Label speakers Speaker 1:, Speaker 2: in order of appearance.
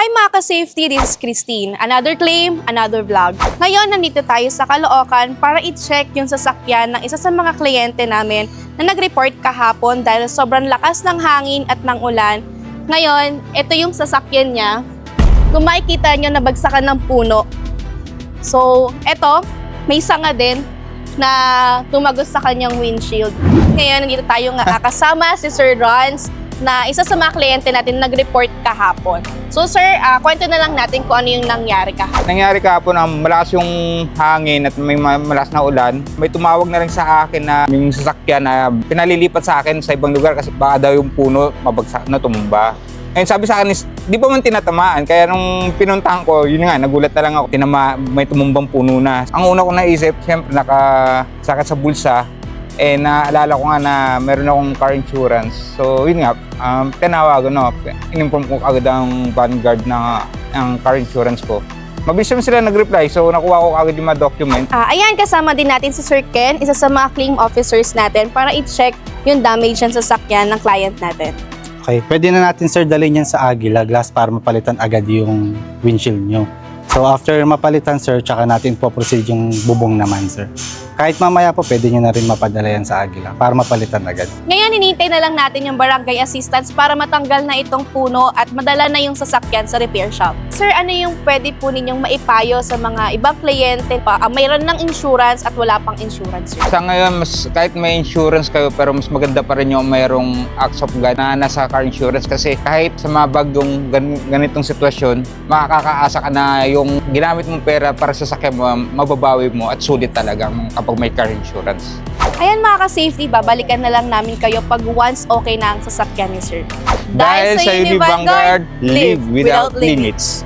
Speaker 1: Hi mga ka-safety, this is Christine. Another claim, another vlog. Ngayon, nandito tayo sa Caloocan para i-check yung sasakyan ng isa sa mga kliyente namin na nag-report kahapon dahil sobrang lakas ng hangin at ng ulan. Ngayon, ito yung sasakyan niya. Kung makikita nyo, nabagsakan ng puno. So, ito, may sanga din na tumagos sa kanyang windshield. Ngayon, nandito tayo nga kasama si Sir Ronz, na isa sa mga kliyente natin nag-report kahapon. So sir, kwento na lang natin kung ano yung nangyari kahapon.
Speaker 2: Nangyari kahapon, malakas yung hangin at may malakas na ulan. May tumawag na rin sa akin na yung sasakyan na pinalilipat sa akin sa ibang lugar kasi baka daw yung puno mabagsak na tumumba. Ngayon sabi sa akin is, di pa man tinatamaan. Kaya nung pinuntahan ko, yun nga, nagulat na lang ako. May tumumbang puno na. Ang una ko naisip, siyempre nakasakit sa bulsa. Naalala ko nga na meron akong car insurance. So, yun nga, tinawagan, in-inform ko agad ang Vanguard ng car insurance ko. Mabilis naman sila nag-reply, so nakuha ko agad yung mga document.
Speaker 1: Ayan, kasama din natin si Sir Ken, isa sa mga claim officers natin para i-check yung damage ng sasakyan ng client natin.
Speaker 3: Okay, pwede na natin sir dalhin yan sa Aguila Glass para mapalitan agad yung windshield nyo. So after mapalitan sir, tsaka natin po-proceed yung bubong naman sir. Kahit mamaya po, pwede nyo na rin mapadala yan sa Aguila para mapalitan agad.
Speaker 1: Ngayon, hinihintay na lang natin yung barangay assistance para matanggal na itong puno at madala na yung sasakyan sa repair shop. Sir, ano yung pwede po ninyong maipayo sa mga ibang kliyente pa? Mayroon ng insurance at wala pang insurance, sir.
Speaker 2: Sa ngayon, kahit may insurance kayo, pero mas maganda pa rin yung mayroong acts of God na nasa car insurance kasi kahit sa mga bagong ganitong sitwasyon, makakaasa ka na yung ginamit mong pera para sa sasakyan mo, mababawi mo at sulit talaga kapag may car insurance.
Speaker 1: Ayan mga ka-safety, babalikan na lang namin kayo pag once okay na ang sasakyan ni sir.
Speaker 2: Dahil sa Uni Vanguard, live without limits.